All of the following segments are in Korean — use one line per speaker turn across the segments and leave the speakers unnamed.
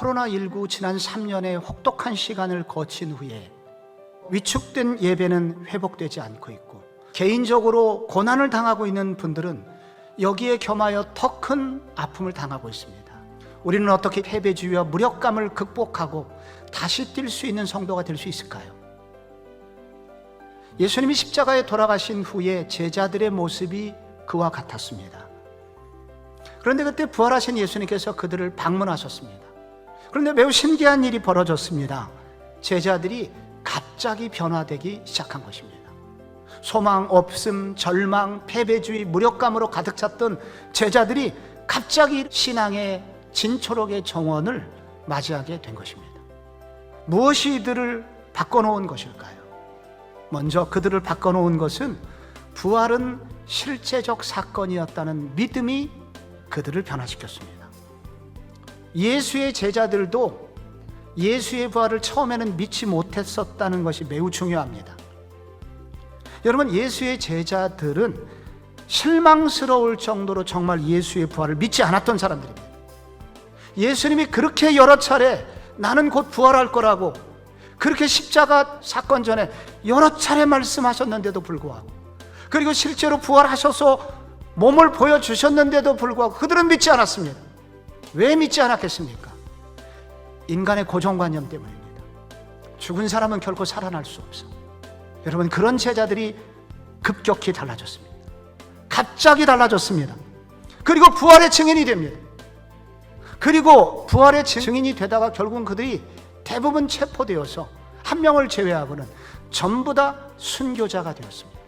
코로나19 지난 3년의 혹독한 시간을 거친 후에 위축된 예배는 회복되지 않고 있고, 개인적으로 고난을 당하고 있는 분들은 여기에 겸하여 더 큰 아픔을 당하고 있습니다. 우리는 어떻게 패배주의와 무력감을 극복하고 다시 뛸 수 있는 성도가 될 수 있을까요? 예수님이 십자가에 돌아가신 후에 제자들의 모습이 그와 같았습니다. 그런데 그때 부활하신 예수님께서 그들을 방문하셨습니다. 그런데 매우 신기한 일이 벌어졌습니다. 제자들이 갑자기 변화되기 시작한 것입니다. 소망 없음, 절망, 패배주의, 무력감으로 가득 찼던 제자들이 갑자기 신앙의 진초록의 정원을 맞이하게 된 것입니다. 무엇이 이들을 바꿔놓은 것일까요? 먼저 그들을 바꿔놓은 것은 부활은 실제적 사건이었다는 믿음이 그들을 변화시켰습니다. 예수의 제자들도 예수의 부활을 처음에는 믿지 못했었다는 것이 매우 중요합니다. 여러분, 예수의 제자들은 실망스러울 정도로 정말 예수의 부활을 믿지 않았던 사람들입니다. 예수님이 그렇게 여러 차례 나는 곧 부활할 거라고 그렇게 십자가 사건 전에 여러 차례 말씀하셨는데도 불구하고, 그리고 실제로 부활하셔서 몸을 보여주셨는데도 불구하고 그들은 믿지 않았습니다. 왜 믿지 않았겠습니까? 인간의 고정관념 때문입니다. 죽은 사람은 결코 살아날 수 없어. 여러분, 그런 제자들이 급격히 달라졌습니다. 갑자기 달라졌습니다. 그리고 부활의 증인이 됩니다. 그리고 부활의 증인이 되다가 결국은 그들이 대부분 체포되어서 한 명을 제외하고는 전부 다 순교자가 되었습니다.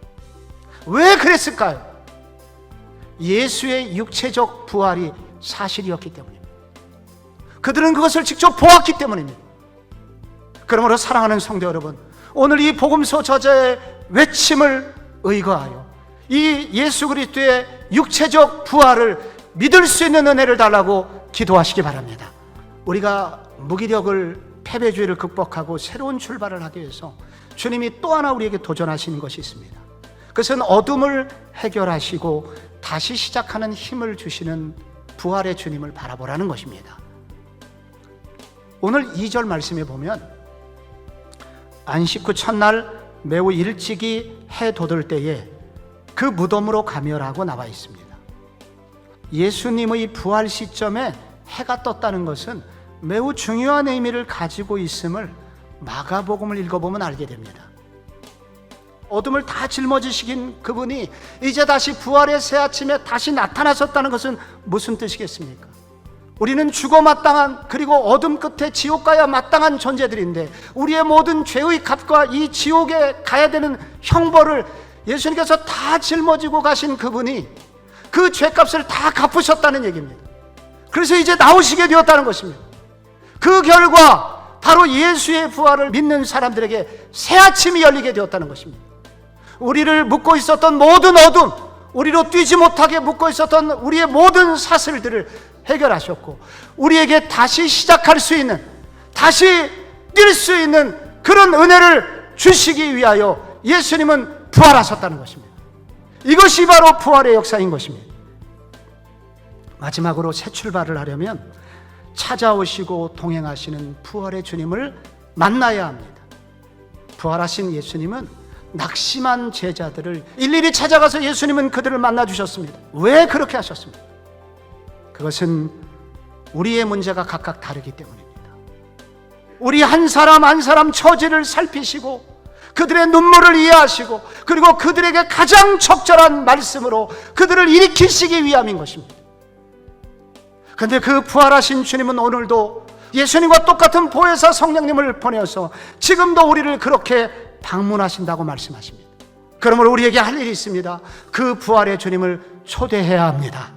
왜 그랬을까요? 예수의 육체적 부활이 사실이었기 때문입니다. 그들은 그것을 직접 보았기 때문입니다. 그러므로 사랑하는 성도 여러분, 오늘 이 복음서 저자의 외침을 의거하여 이 예수 그리스도의 육체적 부활을 믿을 수 있는 은혜를 달라고 기도하시기 바랍니다. 우리가 무기력을, 패배주의를 극복하고 새로운 출발을 하기 위해서 주님이 또 하나 우리에게 도전하시는 것이 있습니다. 그것은 어둠을 해결하시고 다시 시작하는 힘을 주시는 부활의 주님을 바라보라는 것입니다. 오늘 2절 말씀에 보면 안식 후 첫날 매우 일찍이 해 돋을 때에 그 무덤으로 가며라고 나와 있습니다. 예수님의 부활 시점에 해가 떴다는 것은 매우 중요한 의미를 가지고 있음을 마가복음을 읽어보면 알게 됩니다. 어둠을 다 짊어지신 그분이 이제 다시 부활의 새아침에 다시 나타나셨다는 것은 무슨 뜻이겠습니까? 우리는 죽어 마땅한, 그리고 어둠 끝에 지옥 가야 마땅한 존재들인데 우리의 모든 죄의 값과 이 지옥에 가야 되는 형벌을 예수님께서 다 짊어지고 가신 그분이 그 죄값을 다 갚으셨다는 얘기입니다. 그래서 이제 나오시게 되었다는 것입니다. 그 결과 바로 예수의 부활을 믿는 사람들에게 새아침이 열리게 되었다는 것입니다. 우리를 묶고 있었던 모든 어둠, 우리로 뛰지 못하게 묶고 있었던 우리의 모든 사슬들을 해결하셨고, 우리에게 다시 시작할 수 있는, 다시 뛸 수 있는 그런 은혜를 주시기 위하여 예수님은 부활하셨다는 것입니다. 이것이 바로 부활의 역사인 것입니다. 마지막으로 새 출발을 하려면 찾아오시고 동행하시는 부활의 주님을 만나야 합니다. 부활하신 예수님은 낙심한 제자들을 일일이 찾아가서 예수님은 그들을 만나주셨습니다. 왜 그렇게 하셨습니까? 그것은 우리의 문제가 각각 다르기 때문입니다. 우리 한 사람 한 사람 처지를 살피시고 그들의 눈물을 이해하시고 그리고 그들에게 가장 적절한 말씀으로 그들을 일으키시기 위함인 것입니다. 그런데 그 부활하신 주님은 오늘도 예수님과 똑같은 보혜사 성령님을 보내어서 지금도 우리를 그렇게 방문하신다고 말씀하십니다. 그러므로 우리에게 할 일이 있습니다. 그 부활의 주님을 초대해야 합니다.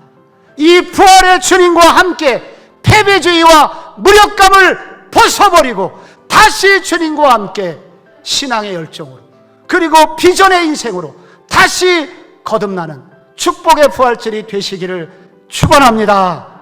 이 부활의 주님과 함께 패배주의와 무력감을 벗어버리고 다시 주님과 함께 신앙의 열정으로, 그리고 비전의 인생으로 다시 거듭나는 축복의 부활절이 되시기를 축원합니다.